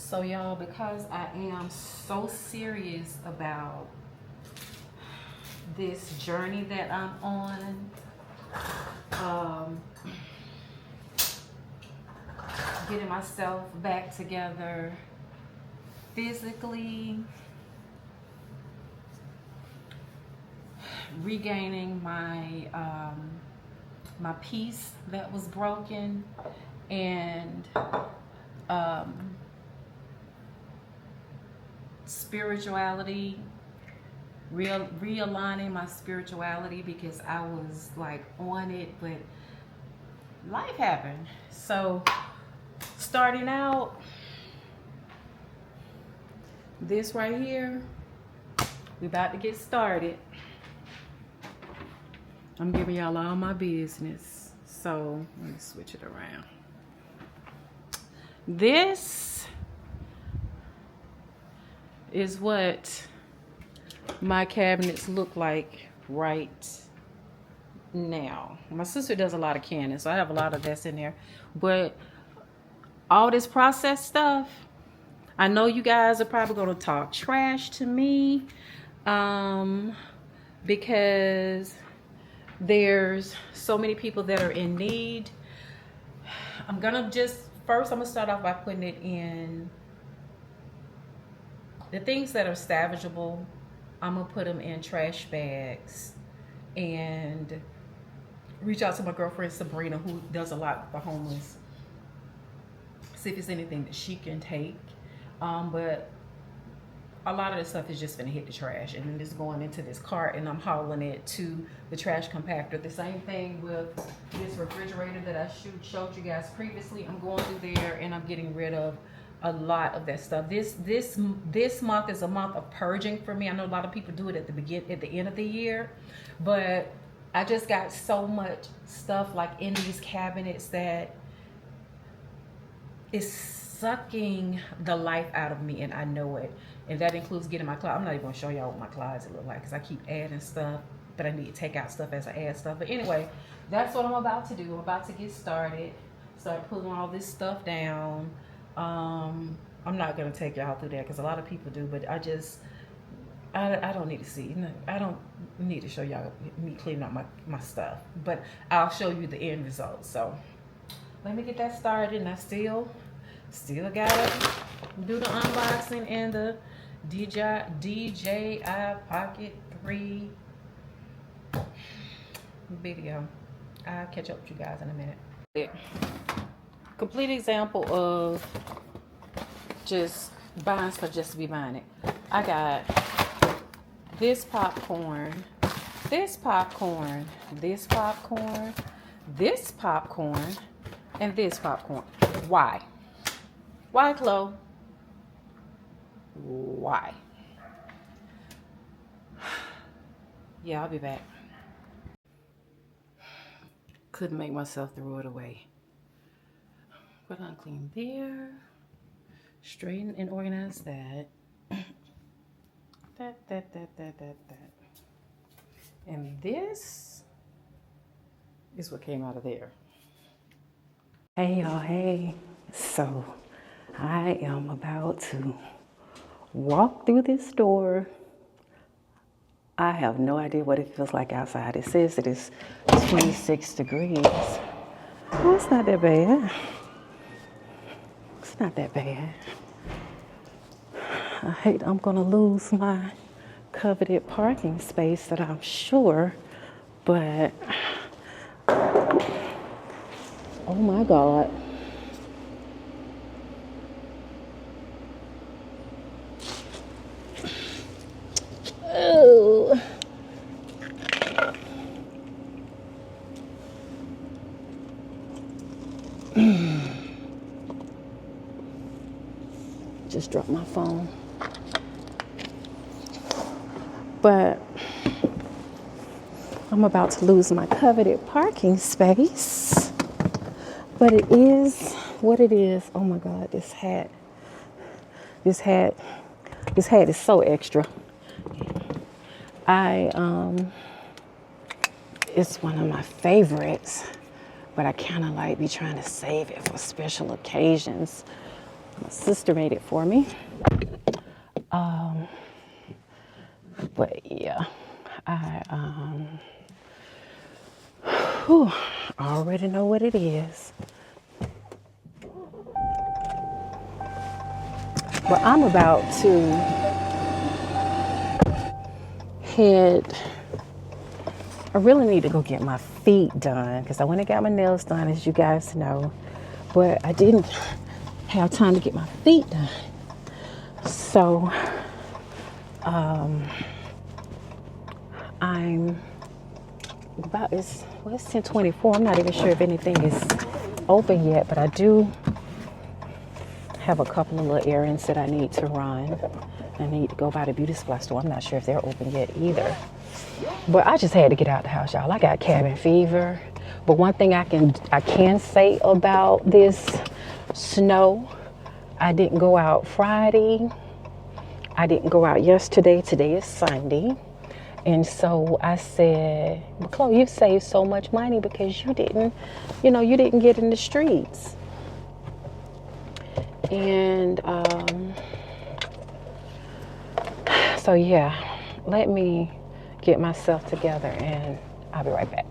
So y'all, because I am so serious about this journey that I'm on, getting myself back together physically, regaining my my peace that was broken, and spirituality, realigning my spirituality, because I was like on it, but life happened. So starting out, this right here, we about to get started. I'm giving y'all all my business. So let me switch it around. This is what my cabinets look like right now. My sister does a lot of canning, so I have a lot of that's in there. But all this processed stuff, I know you guys are probably going to talk trash to me, because there's so many people that are in need. I'm gonna start off by putting it in the things that are salvageable. I'm gonna put them in trash bags and reach out to my girlfriend Sabrina, who does a lot for homeless, see if it's anything that she can take. But a lot of this stuff is just gonna hit the trash, and then it's going into this cart, and I'm hauling it to the trash compactor. The same thing with this refrigerator that I showed you guys previously. I'm going through there and I'm getting rid of a lot of that stuff. This month is a month of purging for me. I know a lot of people do it at the end of the year, but I just got so much stuff like in these cabinets that is sucking the life out of me, and I know it. And that includes getting my closet. I'm not even gonna show y'all what my closet look like, because I keep adding stuff, but I need to take out stuff as I add stuff. But anyway, that's what I'm about to do. I'm about to get started, start pulling all this stuff down. I'm not gonna take y'all through that, because a lot of people do, but I don't need to see. I don't need to show y'all me cleaning out my stuff, but I'll show you the end result. So let me get that started, and I still gotta do the unboxing and the DJI Pocket 3 video. I'll catch up with you guys in a minute. Complete example of just buying stuff just to be buying it. I got this popcorn, this popcorn, this popcorn, this popcorn, and this popcorn. Why? Why, Chloe? Why? Yeah, I'll be back. Couldn't make myself throw it away. Put on clean there. Straighten and organize that. That. And this is what came out of there. Hey y'all, hey. So I am about to walk through this door. I have no idea what it feels like outside. It says it is 26 degrees. Well, it's not that bad. It's not that bad. I hate I'm gonna lose my coveted parking space that I'm sure, but oh my God. Oh. Just dropped my phone. But I'm about to lose my coveted parking space. But it is what it is. Oh my God, this hat is so extra. It's one of my favorites, but I kind of like be trying to save it for special occasions. My sister made it for me. But yeah, I already know what it is. But I'm about to head. I really need to go get my feet done because I went and got my nails done, as you guys know. But I didn't have time to get my feet done. So I'm about, it's 10:24. I'm not even sure if anything is open yet, but I do have a couple of little errands that I need to run. I need to go by the beauty supply store. I'm not sure if they're open yet either. But I just had to get out the house, y'all. I got cabin fever. But one thing I can say about this snow, I didn't go out Friday. I didn't go out yesterday. Today is Sunday. And so I said, well, Chloe, you've saved so much money because you didn't get in the streets. And so yeah, let me get myself together and I'll be right back.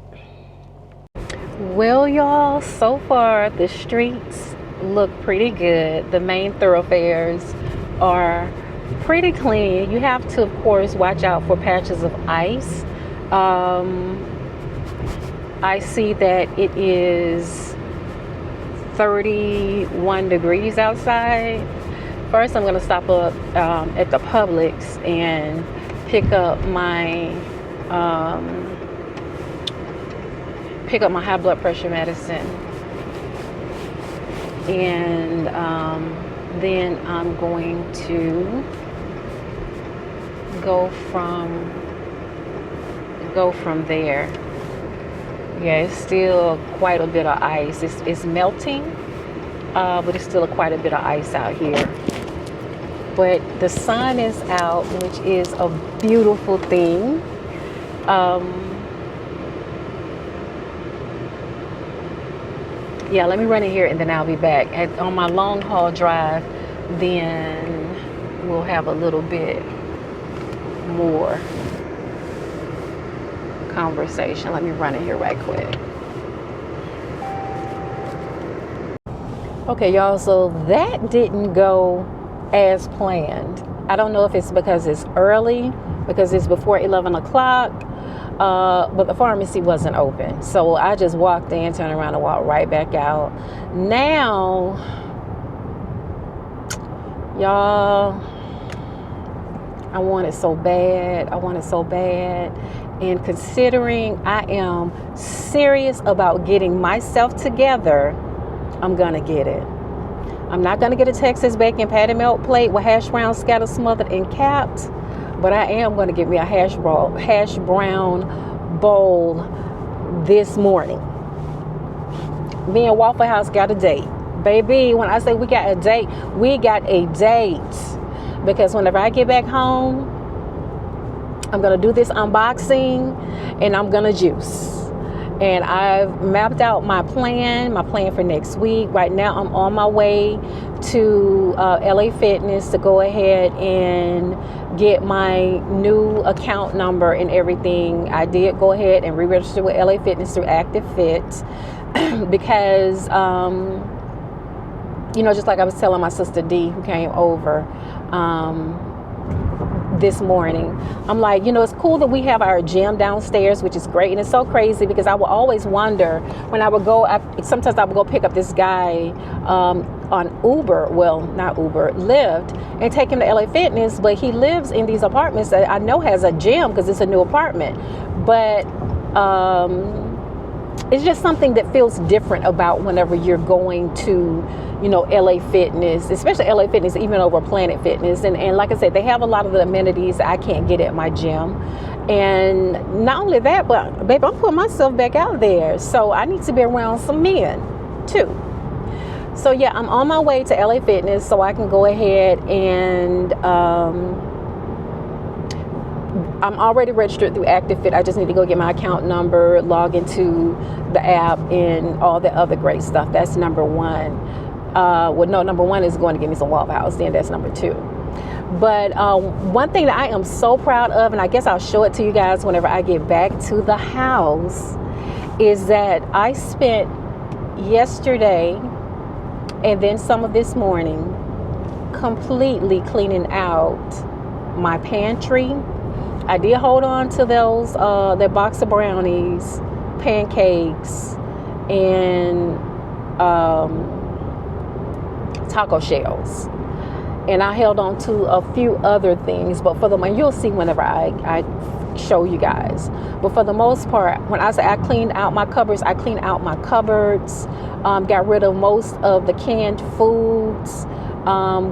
Well, y'all, so far the streets look pretty good. The main thoroughfares are pretty clean. You have to, of course, watch out for patches of ice. I see that it is 31 degrees outside. First, I'm going to stop up at the Publix and pick up my high blood pressure medicine, and then I'm going to go from there. Yeah, it's still quite a bit of ice. It's melting, but it's still quite a bit of ice out here. But the sun is out, which is a beautiful thing. Yeah, let me run in here and then I'll be back. On my long haul drive, then we'll have a little bit more conversation. Let me run in here right quick. Okay, y'all, so that didn't go as planned. I don't know if it's because it's early, because it's before 11 o'clock, but the pharmacy wasn't open. So I just walked in, turned around and walked right back out. Now, y'all, I want it so bad. And considering I am serious about getting myself together, I'm gonna get it. I'm not gonna get a Texas bacon patty melt plate with hash browns scattered, smothered, and capped, but I am gonna get me a hash brown bowl this morning. Me and Waffle House got a date. Baby, when I say we got a date, we got a date. Because whenever I get back home, I'm gonna do this unboxing and I'm gonna juice. And I've mapped out my plan for next week. Right now, I'm on my way to LA Fitness to go ahead and get my new account number and everything. I did go ahead and re-register with LA Fitness through ActiveFit because, just like I was telling my sister D, who came over this morning, I'm like, it's cool that we have our gym downstairs, which is great. And it's so crazy because I would always wonder when I would go, sometimes I would go pick up this guy on Uber, not Uber, Lyft, and take him to LA Fitness, but he lives in these apartments that I know has a gym because it's a new apartment. But it's just something that feels different about whenever you're going to, LA Fitness, especially LA Fitness, even over Planet Fitness. And like I said, they have a lot of the amenities I can't get at my gym. And not only that, but babe, I'm putting myself back out there. So I need to be around some men too. So yeah, I'm on my way to LA Fitness so I can go ahead and I'm already registered through ActiveFit. I just need to go get my account number, log into the app, and all the other great stuff. That's number one. well, no, number one is going to get me some Waffle House. Then that's number two. But one thing that I am so proud of, and I guess I'll show it to you guys whenever I get back to the house, is that I spent yesterday and then some of this morning completely cleaning out my pantry. I did hold on to those, that box of brownies, pancakes, and taco shells. And I held on to a few other things, but for the moment, you'll see whenever I show you guys. But for the most part, when I say I cleaned out my cupboards, I cleaned out my cupboards, got rid of most of the canned foods,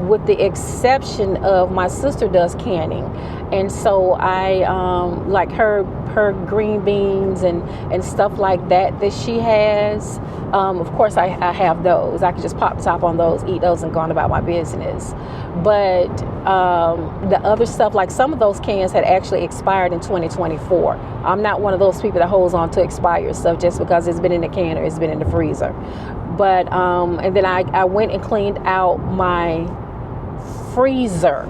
with the exception of my sister does canning. And so I like her green beans and stuff like that she has. Of course, I have those. I can just pop top on those, eat those, and go on about my business. But the other stuff, like some of those cans had actually expired in 2024. I'm not one of those people that holds on to expired stuff just because it's been in the can or it's been in the freezer. But and then I went and cleaned out my freezer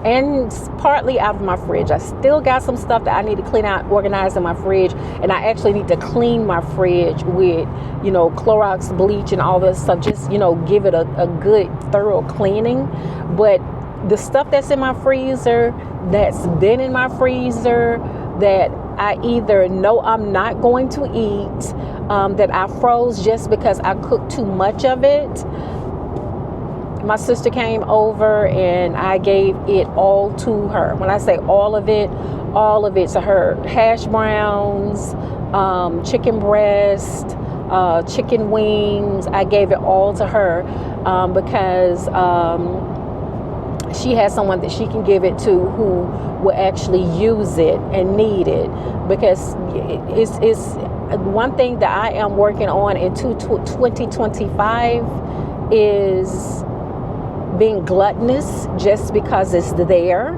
and partly out of my fridge. I still got some stuff that I need to clean out, organize in my fridge, and I actually need to clean my fridge with, Clorox bleach and all this stuff, just, give it a good thorough cleaning. But the stuff that's in my freezer, that's been in my freezer, that I either know I'm not going to eat, that I froze just because I cooked too much of it. My sister came over and I gave it all to her. When I say all of it to her. Hash browns, chicken breast, chicken wings. I gave it all to her because she has someone that she can give it to who will actually use it and need it. Because it's one thing that I am working on in 2025 is being gluttonous just because it's there,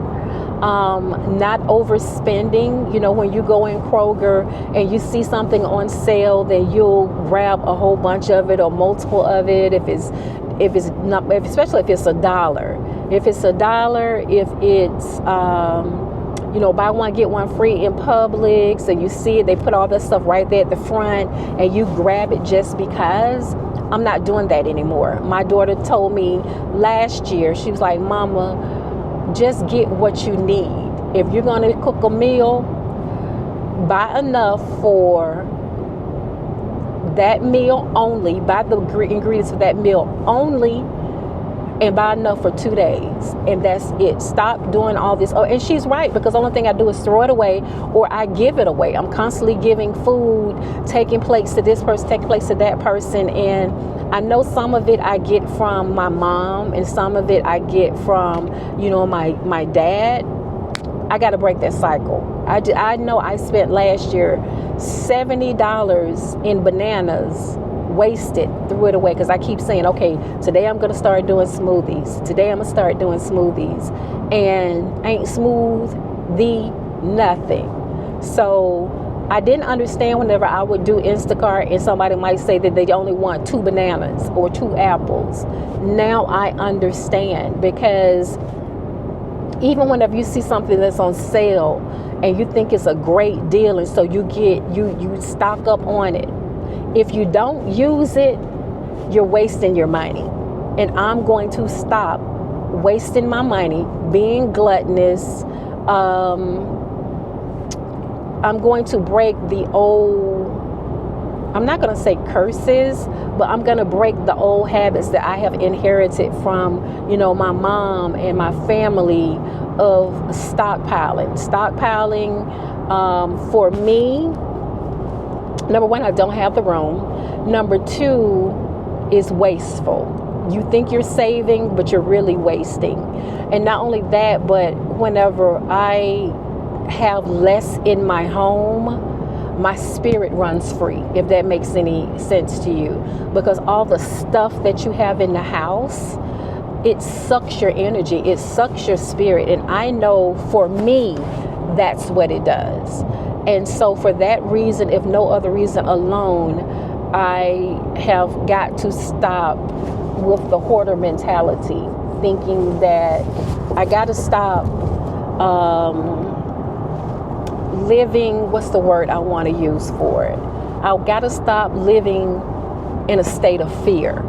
not overspending. When you go in Kroger and you see something on sale, then you'll grab a whole bunch of it or multiple of it. If it's not, especially if it's $1. If it's $1, if it's buy one get one free in Publix, and you see it, they put all that stuff right there at the front, and you grab it just because. I'm not doing that anymore. My daughter told me last year, she was like, Mama, just get what you need. If you're going to cook a meal, buy enough for that meal only, buy the ingredients for that meal only, and buy enough for 2 days, and that's it. Stop doing all this. Oh, and she's right, because the only thing I do is throw it away, or I give it away. I'm constantly giving food, taking plates to this person, taking plates to that person, and I know some of it I get from my mom, and some of it I get from, my dad. I got to break that cycle. I know I spent last year $70 in bananas, wasted, threw it away, because I keep saying, okay, today I'm going to start doing smoothies. And ain't smooth nothing. So I didn't understand whenever I would do Instacart and somebody might say that they only want 2 bananas or 2 apples. Now I understand, because even whenever you see something that's on sale and you think it's a great deal, and so you stock up on it. If you don't use it, you're wasting your money. And I'm going to stop wasting my money, being gluttonous. I'm going to break the old, I'm not going to say curses, but I'm going to break the old habits that I have inherited from, my mom and my family of stockpiling. For me, number one, I don't have the room. Number two is wasteful. You think you're saving, but you're really wasting. And not only that, but whenever I have less in my home, my spirit runs free, if that makes any sense to you. Because all the stuff that you have in the house, it sucks your energy, it sucks your spirit. And I know for me, that's what it does. And so for that reason, if no other reason alone, I have got to stop with the hoarder mentality, thinking that I got to stop living, what's the word I want to use for it? I got to stop living in a state of fear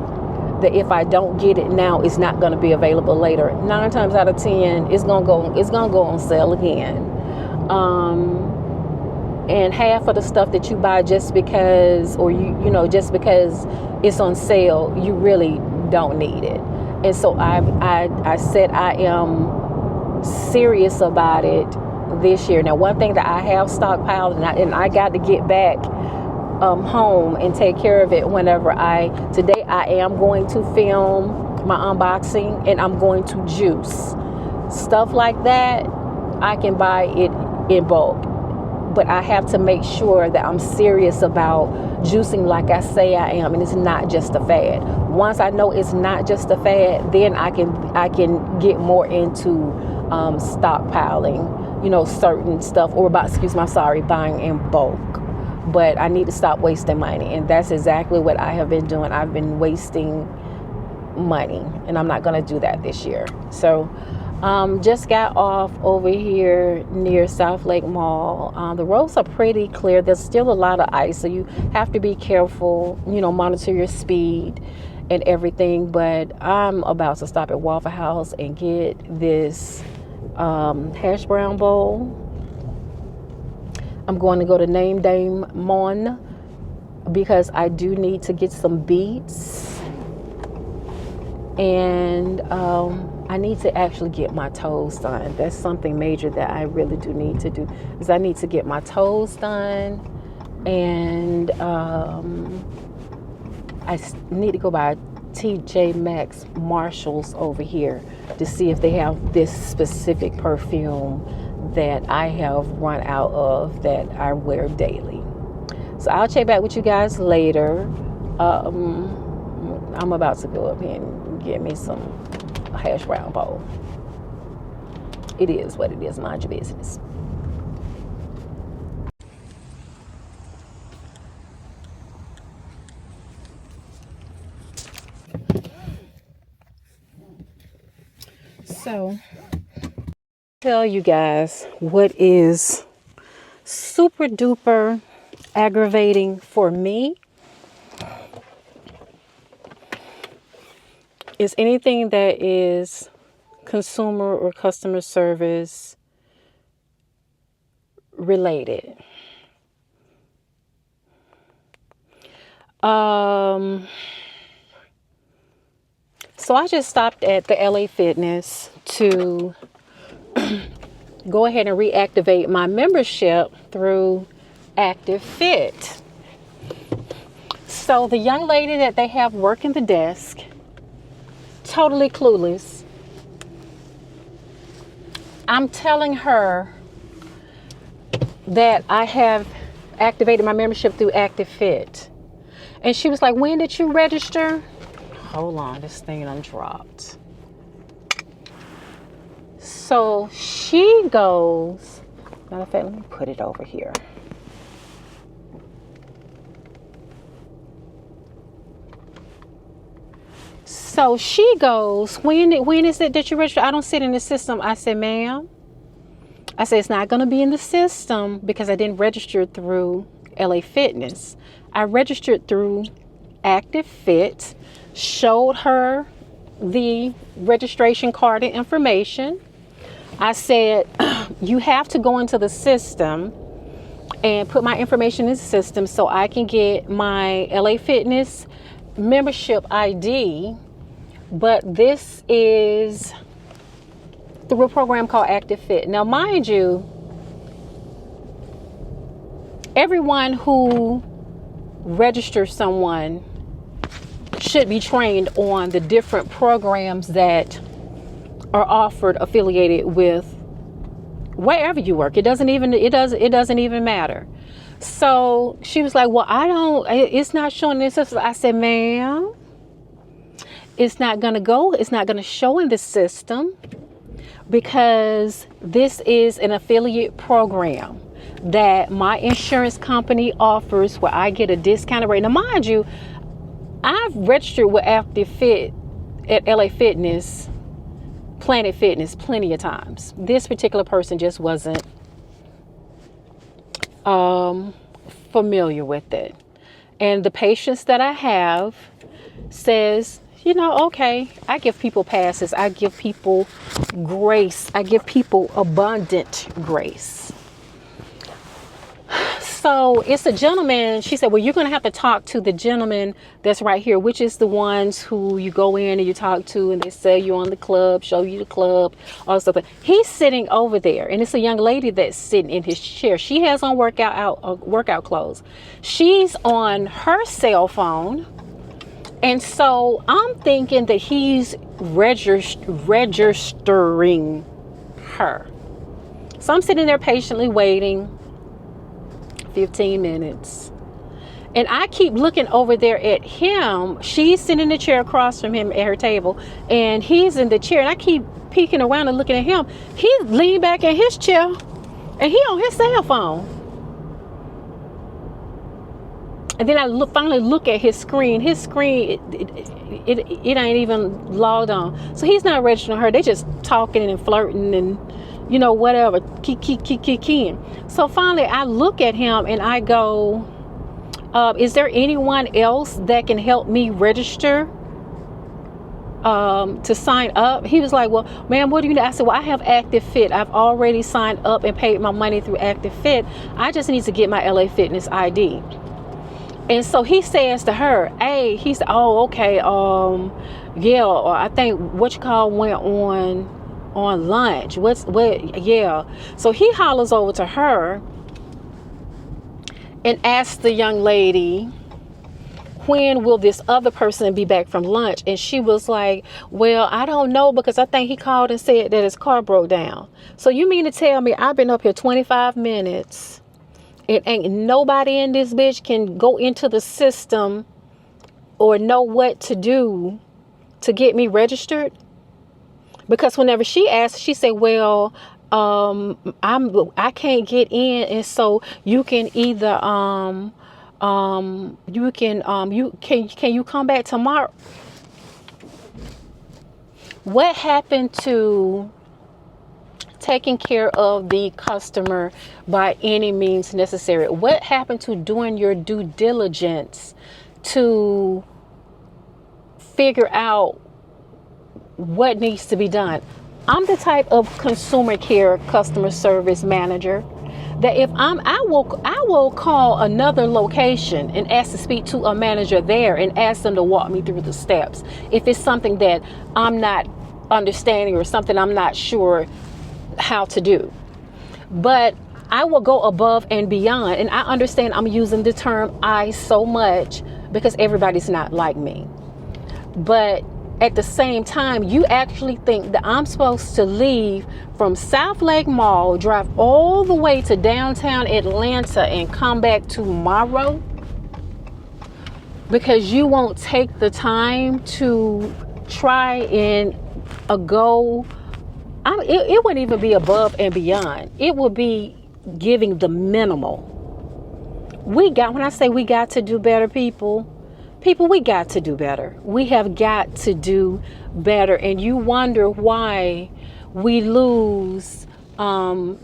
that if I don't get it now, it's not going to be available later. 9 times out of 10, it's gonna go on sale again. And half of the stuff that you buy just because, or just because it's on sale, you really don't need it. And so I said I am serious about it this year. Now, one thing that I have stockpiled, and I got to get back home and take care of it today I am going to film my unboxing, and I'm going to juice stuff like that. I can buy it in bulk, but I have to make sure that I'm serious about juicing like I say I am, and it's not just a fad. Once I know it's not just a fad, then I can get more into stockpiling, certain stuff, or buying in bulk. But I need to stop wasting money, and that's exactly what I have been doing. I've been wasting money, and I'm not going to do that this year. So just got off over here near South Lake Mall. The roads are pretty clear. There's still a lot of ice, so you have to be careful, monitor your speed and everything. But I'm about to stop at Waffle House and get this hash brown bowl. I'm going to go to Name Dame Mon because I do need to get some beets, and I need to actually get my toes done. That's something major that I really do need to do, is I need to get my toes done, and I need to go by TJ Maxx Marshalls over here to see if they have this specific perfume that I have run out of that I wear daily. So I'll check back with you guys later. I'm about to go up here and get me some hash brown bowl. It is what it is. Mind your business. So, tell you guys what is super duper aggravating for me is anything that is consumer or customer service related. So I just stopped at the LA Fitness to go ahead and reactivate my membership through ActiveFit. So the young lady that they have working the desk, totally clueless. I'm telling her that I have activated my membership through ActiveFit. And she was like, when did you register? Hold on, this thing done dropped. So she goes, matter of fact, let me put it over here. So she goes, when is it that you register? I don't see it in the system. I said, ma'am, I said, it's not going to be in the system because I didn't register through LA Fitness. I registered through ActiveFit, showed her the registration card and information. I said, you have to go into the system and put my information in the system so I can get my LA Fitness membership ID. But this is through a program called ActiveFit. Now, mind you, everyone who registers someone should be trained on the different programs that are offered affiliated with wherever you work. It doesn't even matter. So she was like, well, it's not showing this. I said, ma'am, it's not going to show in the system because this is an affiliate program that my insurance company offers where I get a discounted rate. Now, mind you, I've registered with ActiveFit at LA Fitness, Planet Fitness, plenty of times. This particular person just wasn't familiar with it. And the patience that I have says, okay, I give people passes. I give people grace. I give people abundant grace. So it's a gentleman. She said, well, you're going to have to talk to the gentleman that's right here, which is the ones who you go in and you talk to and they sell you on the club, show you the club, all stuff. He's sitting over there, and it's a young lady that's sitting in his chair. She has on workout clothes. She's on her cell phone. And so I'm thinking that he's registering her. So I'm sitting there patiently waiting 15 minutes. And I keep looking over there at him. She's sitting in the chair across from him at her table. And he's in the chair. And I keep peeking around and looking at him. He's leaned back in his chair. And he on his cell phone. And then I finally look at his screen. His screen, it ain't even logged on. So he's not registering her. They just talking and flirting and, whatever. Keying. So finally I look at him and I go, is there anyone else that can help me register to sign up? He was like, well, ma'am, what do you need? I said, well, I have Active Fit. I've already signed up and paid my money through Active Fit. I just need to get my LA Fitness ID. And so he says to her, hey, he said, oh, okay, yeah, or I think went on lunch. Yeah. So he hollers over to her and asks the young lady, when will this other person be back from lunch? And she was like, well, I don't know, because I think he called and said that his car broke down. So you mean to tell me I've been up here 25 minutes? It ain't nobody in this bitch can go into the system or know what to do to get me registered? Because whenever she asked, she said, well, I can't get in, and so you can either can you come back tomorrow? What happened to taking care of the customer by any means necessary? What happened to doing your due diligence to figure out what needs to be done? I'm the type of consumer care customer service manager that if I will call another location and ask to speak to a manager there and ask them to walk me through the steps if it's something that I'm not understanding or something I'm not sure how to do. But I will go above and beyond, and I understand I'm using the term I so much because everybody's not like me. But at the same time, you actually think that I'm supposed to leave from South Lake Mall, drive all the way to downtown Atlanta and come back tomorrow because you won't take the time to try and go. It wouldn't even be above and beyond. It would be giving the minimal. When I say we got to do better, people, we got to do better. We have got to do better. And you wonder why we lose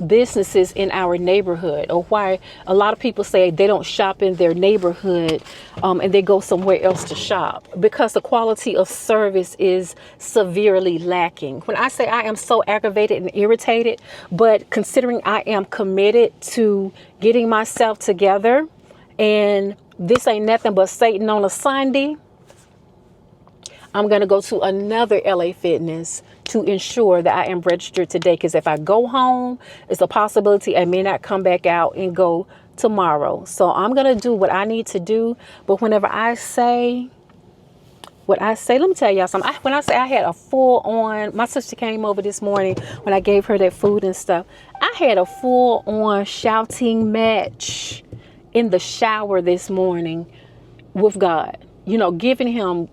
businesses in our neighborhood, or why a lot of people say they don't shop in their neighborhood and they go somewhere else to shop, because the quality of service is severely lacking. When I say I am so aggravated and irritated, but considering I am committed to getting myself together, and this ain't nothing but Satan on a Sunday, I'm going to go to another LA Fitness to ensure that I am registered today. Because if I go home, it's a possibility I may not come back out and go tomorrow. So I'm going to do what I need to do. But whenever I say what I say, let me tell y'all something. When I say I had a full on, my sister came over this morning when I gave her that food and stuff. I had a full on shouting match in the shower this morning with God, giving him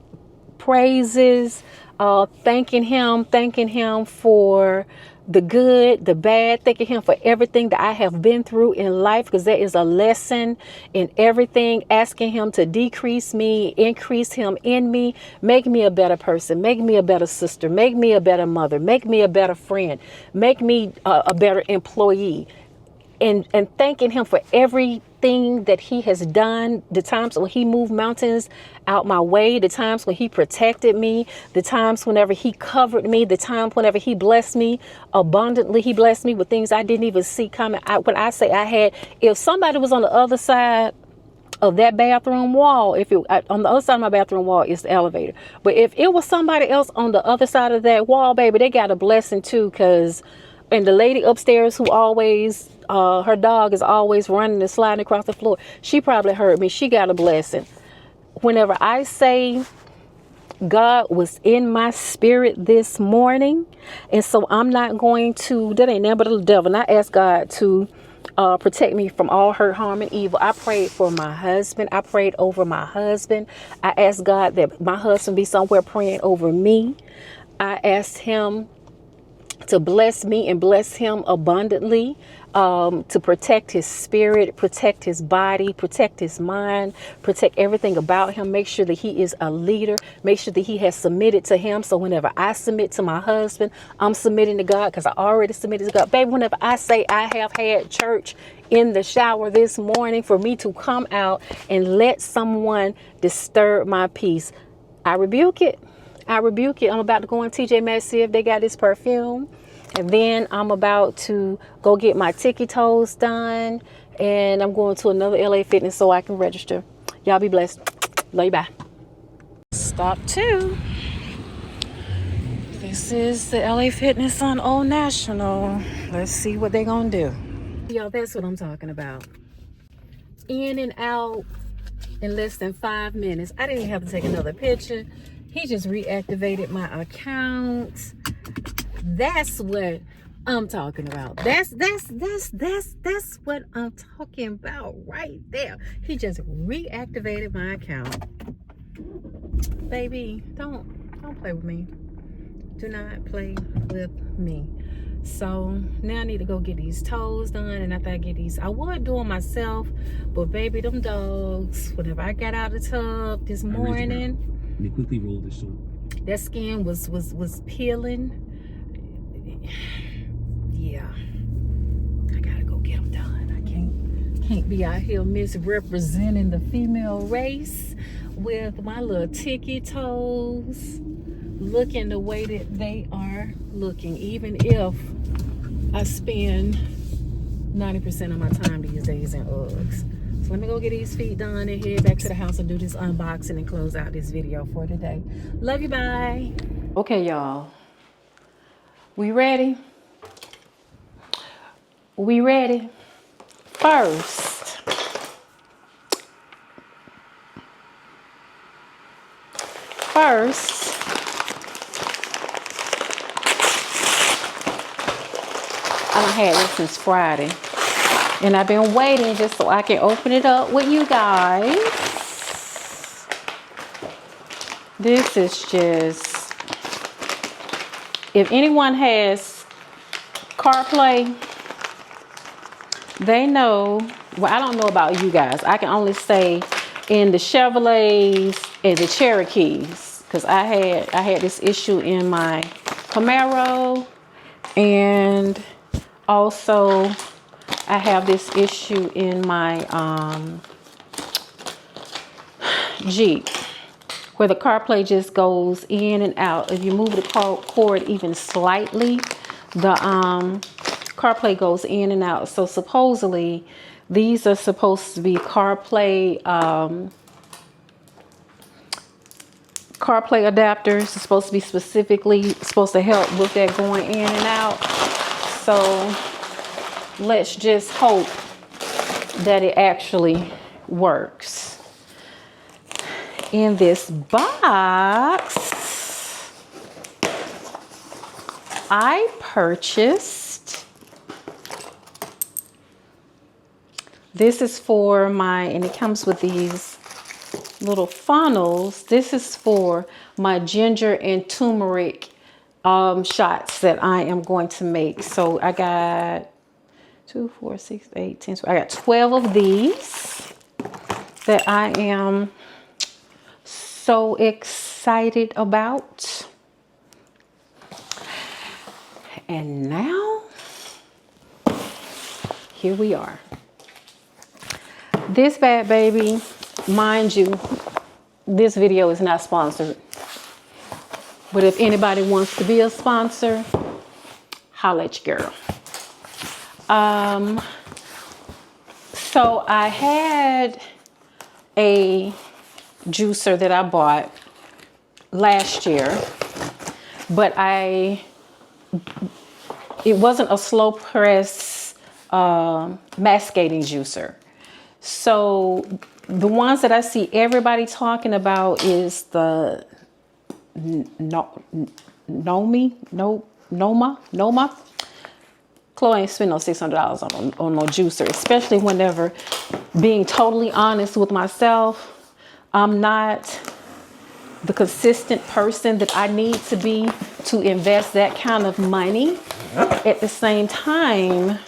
praises, thanking him for the good, the bad, thanking him for everything that I have been through in life, because there is a lesson in everything, asking him to decrease me, increase him in me, make me a better person, make me a better sister, make me a better mother, make me a better friend, make me a better employee. And thanking him for everything that he has done, the times when he moved mountains out my way, the times when he protected me, the times whenever he covered me, the times whenever he blessed me abundantly. He blessed me with things I didn't even see coming. When I say I had, if somebody was on the other side of that bathroom wall, on the other side of my bathroom wall is the elevator, but if it was somebody else on the other side of that wall, baby, they got a blessing too. Because and the lady upstairs who always her dog is always running and sliding across the floor, she probably heard me. She got a blessing. Whenever I say God was in my spirit this morning, and so I'm not going to, that ain't nothing but the devil. And I ask God to protect me from all hurt, harm, and evil. I prayed for my husband. I prayed over my husband. I asked God that my husband be somewhere praying over me. I asked him to bless me and bless him abundantly, to protect his spirit, protect his body, protect his mind, protect everything about him, make sure that he is a leader, make sure that he has submitted to him. So whenever I submit to my husband, I'm submitting to God, because I already submitted to God. Baby, whenever I say I have had church in the shower this morning, for me to come out and let someone disturb my peace, I rebuke it. I rebuke it. I'm about to go on TJ Maxx, see if they got this perfume. And then I'm about to go get my ticky toes done. And I'm going to another LA Fitness so I can register. Y'all be blessed. Love you, bye. Stop 2. This is the LA Fitness on Old National. Let's see what they're going to do. Y'all, that's what I'm talking about. In and out in less than 5 minutes. I didn't even have to take another picture. He just reactivated my account. That's what I'm talking about. That's what I'm talking about right there. He just reactivated my account. Baby, don't play with me. Do not play with me. So now I need to go get these toes done, and after I get these, I would do them myself, but baby, them dogs, whenever I got out of the tub this morning, they quickly rolled the soul. That skin was peeling. Yeah, I gotta go get them done. I can't be out here misrepresenting the female race with my little ticky toes looking the way that they are looking, even if I spend 90% of my time these days in Uggs. So let me go get these feet done and head back to the house and do this unboxing and close out this video for today. Love you, bye. Okay, y'all. We ready? We ready? First, I done had this since Friday. And I've been waiting just so I can open it up with you guys. This is just, if anyone has CarPlay, they know, well, I don't know about you guys. I can only say in the Chevrolets and the Cherokees, because I had this issue in my Camaro, and also I have this issue in my Jeep, where the CarPlay just goes in and out. If you move the cord even slightly, the CarPlay goes in and out. So supposedly these are supposed to be CarPlay adapters. It's supposed to be supposed to help with that going in and out. So let's just hope that it actually works. In this box, I purchased, this is for my, and it comes with these little funnels. This is for my ginger and turmeric shots that I am going to make. So I got 2, 4, 6, 8, 10. So I got 12 of these that I am so excited about. And now, here we are. This bad baby, mind you, this video is not sponsored. But if anybody wants to be a sponsor, holla at your girl. So I had a juicer that I bought last year, but it wasn't a slow press mascating juicer. So the ones that I see everybody talking about is the Noma. Chloe ain't spend no $600 on no juicer, especially whenever, being totally honest with myself, I'm not the consistent person that I need to be to invest that kind of money. At the same time,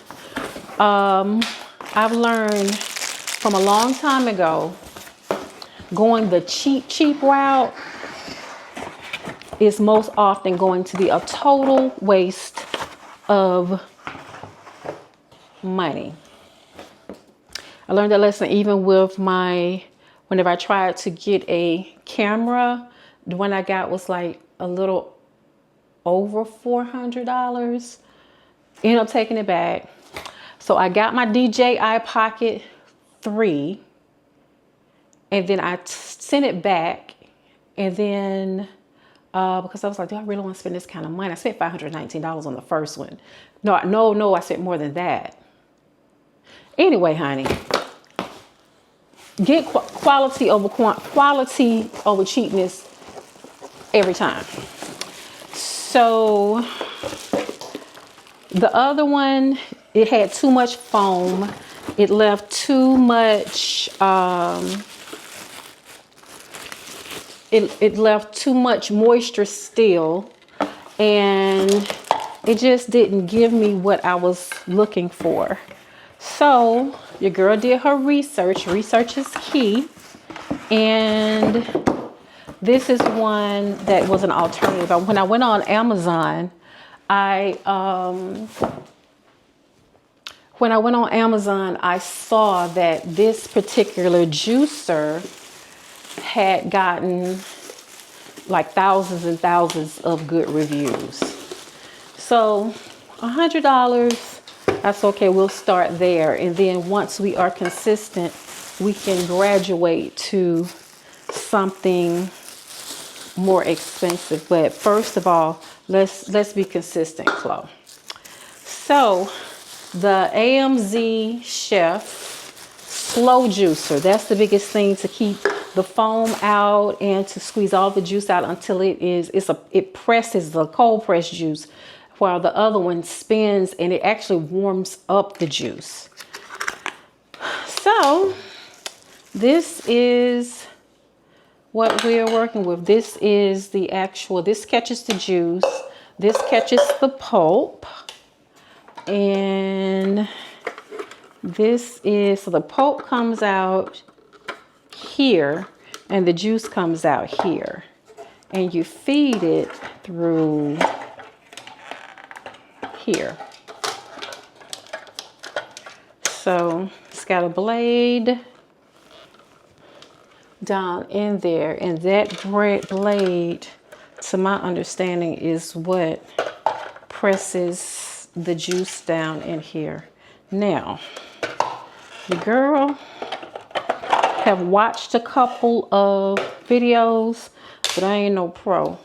I've learned from a long time ago, going the cheap route is most often going to be a total waste of money. I learned that lesson even with whenever I tried to get a camera, the one I got was like a little over $400. Ended up taking it back. So I got my DJI Pocket 3 and then I sent it back, and then because I was like, do I really want to spend this kind of money? I spent $519 on the first one. No, I spent more than that. Anyway, honey, get quality over cheapness every time. So the other one, it had too much foam. It left too much. It left too much moisture still, and it just didn't give me what I was looking for. So your girl did her research. Research is key. And this is one that was an alternative. When I went on Amazon, I saw that this particular juicer had gotten like thousands and thousands of good reviews. So $100, that's okay. We'll start there. And then once we are consistent, we can graduate to something more expensive. But first of all, let's be consistent, Chloe. So the AMZchef slow juicer, that's the biggest thing, to keep the foam out and to squeeze all the juice out until it presses the cold press juice, while the other one spins and it actually warms up the juice. So this is what we are working with. This is the actual, this catches the juice, this catches the pulp, and this is, so the pulp comes out here and the juice comes out here, and you feed it through here. So it's got a blade down in there, and that blade, to my understanding, is what presses the juice down in here. Now, the girl have watched a couple of videos, but I ain't no pro.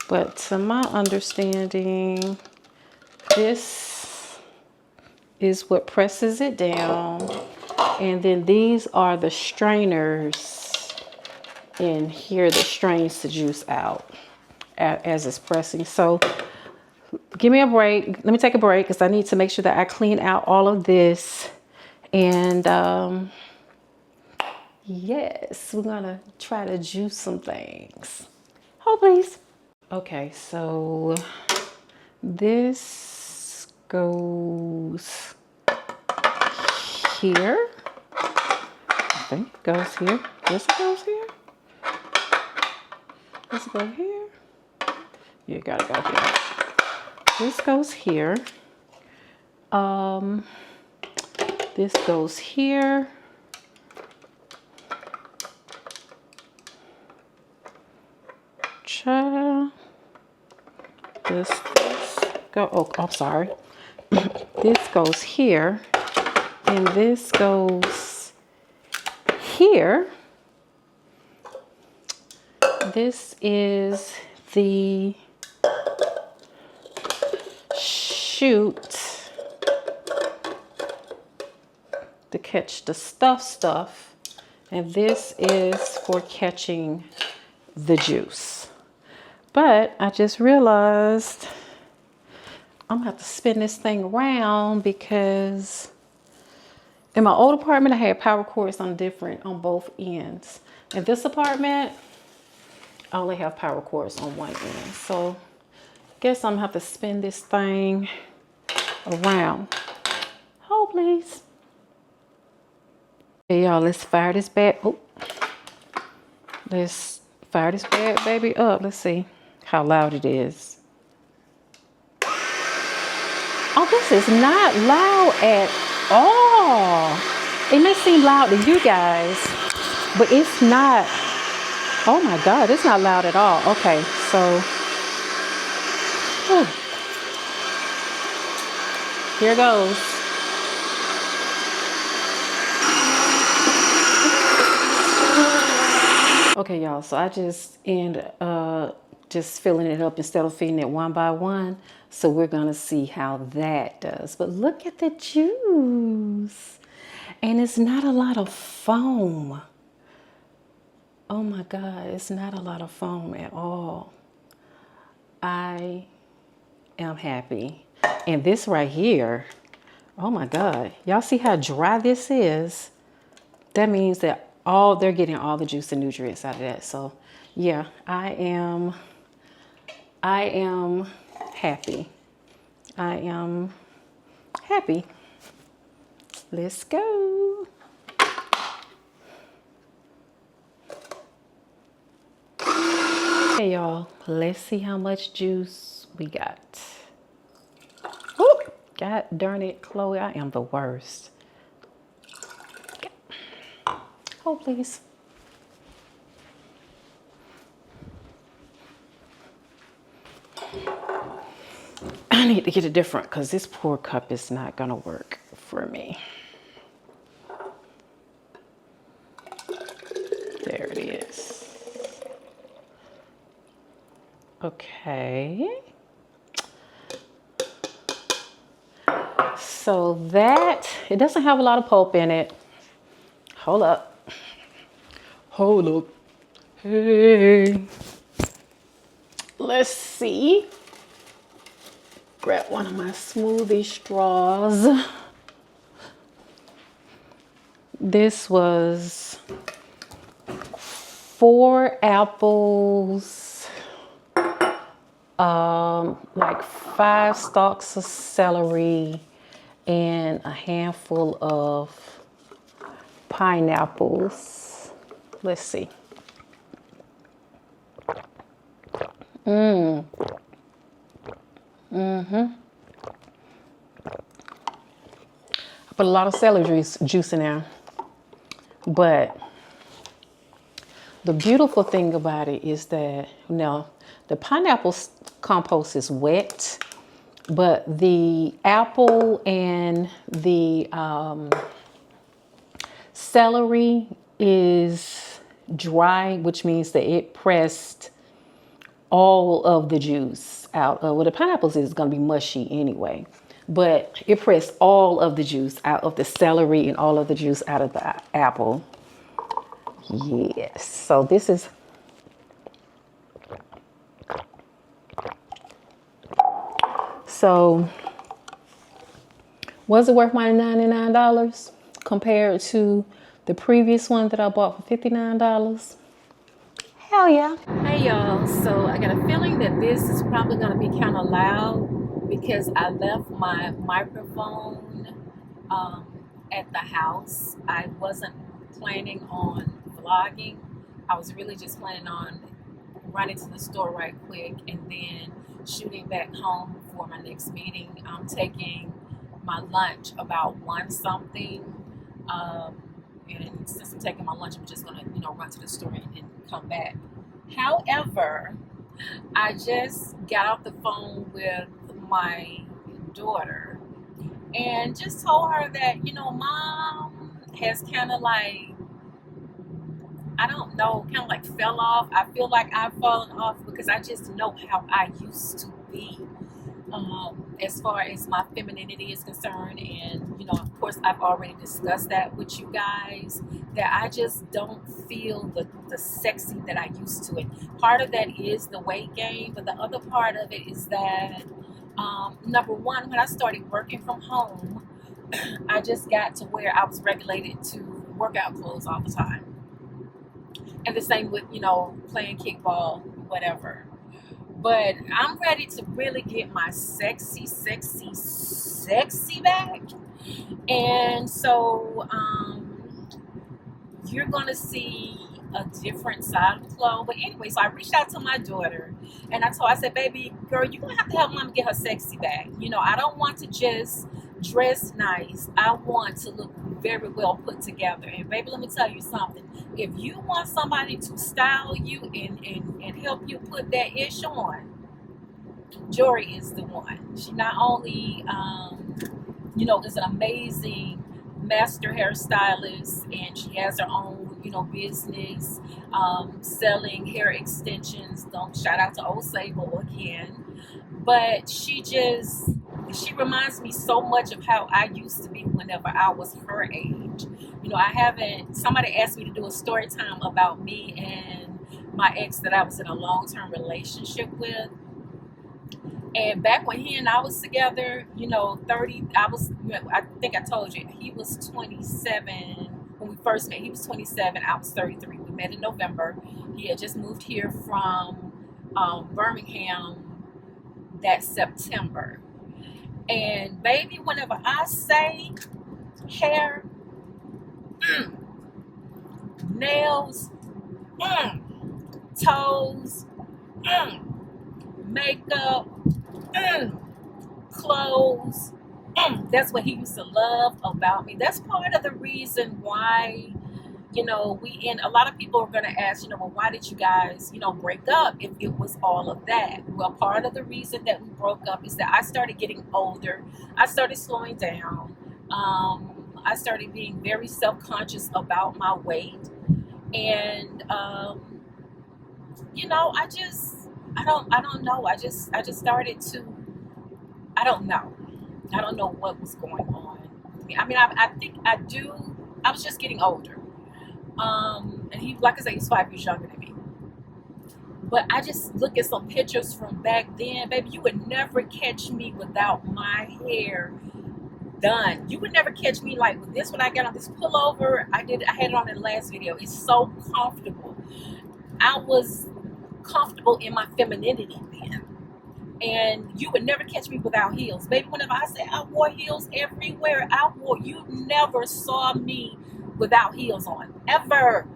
But to my understanding, this is what presses it down. And then these are the strainers in here that strains the juice out as it's pressing. So give me a break. Let me take a break because I need to make sure that I clean out all of this. And Yes, we're gonna try to juice some things. Hold please. Okay, so this goes here. I think it goes here. This goes here. This go here. You gotta go here. This goes here. This goes here. Child. This go. Oh, I'm sorry. This goes here, and this goes here. This is the chute to catch the stuff, and this is for catching the juice. But I just realized I'm gonna have to spin this thing around because in my old apartment I had power cords on both ends. In this apartment I only have power cords on one end. So guess I'm gonna have to spin this thing around. Hold please. Hey y'all, let's fire this bad. Oh, let's fire this bad baby up. Let's see how loud it is. Oh, this is not loud at all. It may seem loud to you guys, but it's not. Oh my God, it's not loud at all. Okay, so whew. Here goes. Okay, y'all, so I just end just filling it up instead of feeding it one by one. So we're gonna see how that does. But look at the juice. And it's not a lot of foam. Oh my God, it's not a lot of foam at all. I am happy. And this right here, oh my God, y'all see how dry this is? That means that they're getting all the juice and nutrients out of that. So yeah, I am happy. I am happy. Let's go. Hey y'all, let's see how much juice we got. Ooh, God darn it, Chloe, I am the worst. Oh, please. I need to get a different because this pour cup is not gonna work for me. There it is. Okay. So that, it doesn't have a lot of pulp in it. Hold up. Hold up. Hey. Let's see. Grab one of my smoothie straws. This was 4 apples, like 5 stalks of celery, and a handful of pineapples. Let's see. I put a lot of celery juice in there. But the beautiful thing about it is that now the pineapple compost is wet, but the apple and the celery is dry, which means that it pressed all of the juice out of, well, the pineapples is going to be mushy anyway, but it pressed all of the juice out of the celery and all of the juice out of the apple. Yes, so this is, so was it worth my $99 compared to The previous one that I bought for $59. Hell yeah. Hey y'all, so I got a feeling that this is probably going to be kind of loud because I left my microphone at the house. I wasn't planning on vlogging. I was really just planning on running to the store right quick and then shooting back home for my next meeting. I'm taking my lunch about 1 something. And since I'm taking my lunch, I'm just gonna, run to the store and come back. However, I just got off the phone with my daughter and just told her that, mom has kind of like, I don't know, kind of like fell off. I feel like I've fallen off because I just know how I used to be. As far as my femininity is concerned, and of course I've already discussed that with you guys, that I just don't feel the sexy that I used to. And part of that is the weight gain, but the other part of it is that number one, when I started working from home, I just got to where I was regulated to workout clothes all the time, and the same with playing kickball, whatever. But I'm ready to really get my sexy back. And so you're going to see a different side of Chloe. But anyway, so I reached out to my daughter and I said, baby girl, you're going to have to help mom get her sexy back. I don't want to just dress nice. I want to look very well put together. And baby, let me tell you something. If you want somebody to style you and help you put that ish on, Jory is the one. She not only, is an amazing master hairstylist, and she has her own, business selling hair extensions. Don't shout out to Old Sable again, but she reminds me so much of how I used to be whenever I was her age. Somebody asked me to do a story time about me and my ex that I was in a long-term relationship with. And back when he and I was together, 30, I think I told you, he was 27 when we first met. He was 27, I was 33. We met in November. He had just moved here from Birmingham that September. And baby, whenever I say hair, nails, toes, makeup, clothes, that's what he used to love about me. That's part of the reason why, a lot of people are going to ask, well, why did you guys, break up if it was all of that? Well, part of the reason that we broke up is that I started getting older. I started slowing down. I started being very self-conscious about my weight. And, I don't know. I just started to, I don't know what was going on. I think I do. I was just getting older. And he, like I said, he's 5 years younger than me. But I just look at some pictures from back then, baby. You would never catch me without my hair done. You would never catch me like with this when I got on this pullover. I had it on in the last video. It's so comfortable. I was comfortable in my femininity then. And you would never catch me without heels. Baby, whenever I say I wore heels everywhere, you never saw me without heels on. Ever.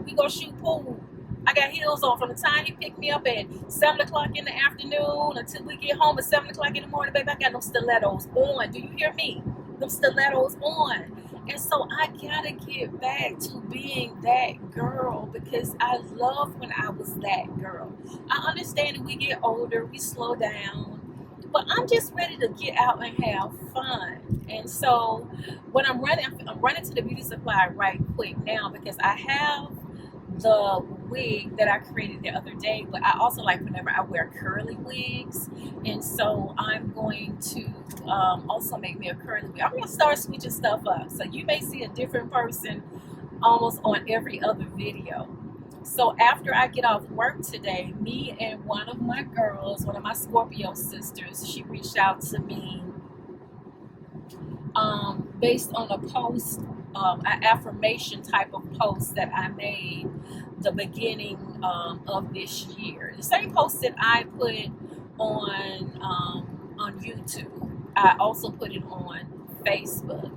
We go shoot pool. I got heels on from the time he picked me up at 7 o'clock in the afternoon until we get home at 7 o'clock in the morning. Baby, I got them stilettos on. Do you hear me? Them stilettos on. And so I gotta get back to being that girl because I loved when I was that girl. I understand that we get older, we slow down, but I'm just ready to get out and have fun. And so when I'm running to the beauty supply right quick now because I have the wig that I created the other day, but I also like whenever I wear curly wigs, and so I'm going to also make me a curly wig. I'm going to start switching stuff up, so you may see a different person almost on every other video. So after I get off work today, me and one of my girls, one of my Scorpio sisters, she reached out to me based on a post an affirmation type of post that I made the beginning of this year. The same post that I put on YouTube, I also put it on Facebook.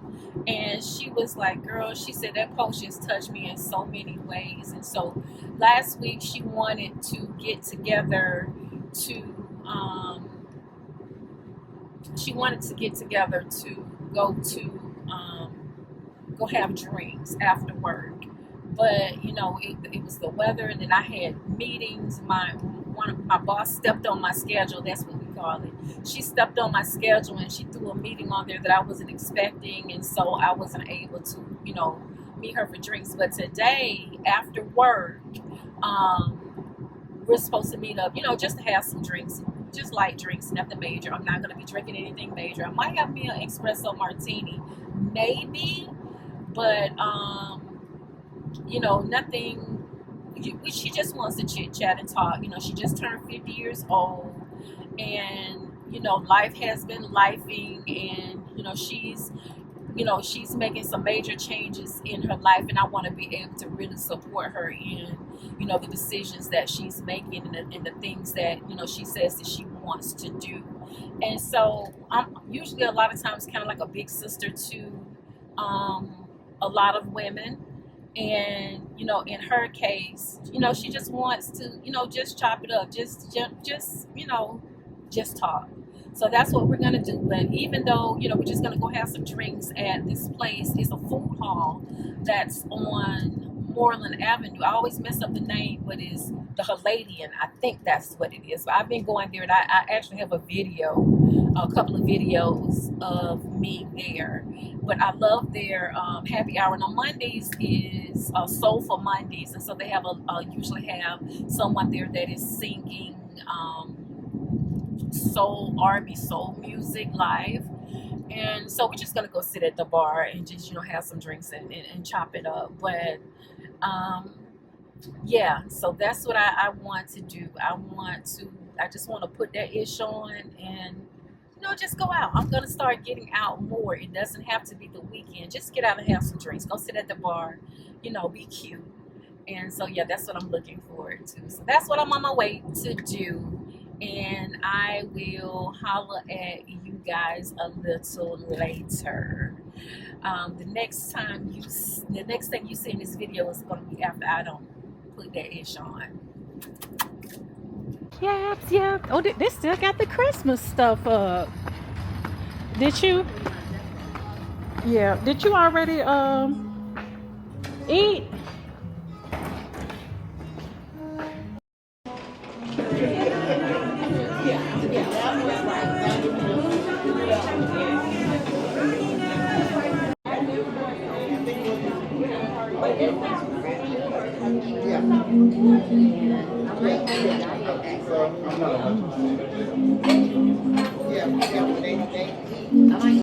And she was like, girl, she said that post just touched me in so many ways. And so last week she wanted to get together to go have drinks after work. But it was the weather, and then I had meetings. My boss stepped on my schedule. That's what we call it. She stepped on my schedule and she threw a meeting on there that I wasn't expecting, and so I wasn't able to meet her for drinks. But today after work, we're supposed to meet up, just to have some drinks, just light drinks, nothing major. I'm not going to be drinking anything major. I might have me an espresso martini, maybe, but nothing. She just wants to chit chat and talk. She just turned 50 years old, and life has been lifing, and she's making some major changes in her life, and I want to be able to really support her in the decisions that she's making, and the things that she says that she wants to do. And so I'm usually a lot of times kind of like a big sister to a lot of women. And in her case, she just wants to just chop it up, just talk. So that's what we're gonna do. But even though we're just gonna go have some drinks at this place, it's a food hall that's on Moreland Avenue. I always mess up the name, but it's the Halladian. I think that's what it is. But I've been going there, and I actually have a couple of videos of me there. But I love their happy hour. And on Mondays is Soulful Mondays, and so they have usually have someone there that is singing soul R&B soul music live. And so we're just gonna go sit at the bar and just have some drinks and chop it up. But yeah, so that's what I want to do. I just want to put that ish on and just go out. I'm gonna start getting out more. It doesn't have to be the weekend. Just get out and have some drinks. Go sit at the bar, be cute. And so yeah, that's what I'm looking forward to. So that's what I'm on my way to do. And I will holler at you guys a little later. The next thing you see in this video is going to be after I don't put that ish on. Yep. Oh, they still got the Christmas stuff up. Did you? Yeah. Did you already eat? Yeah.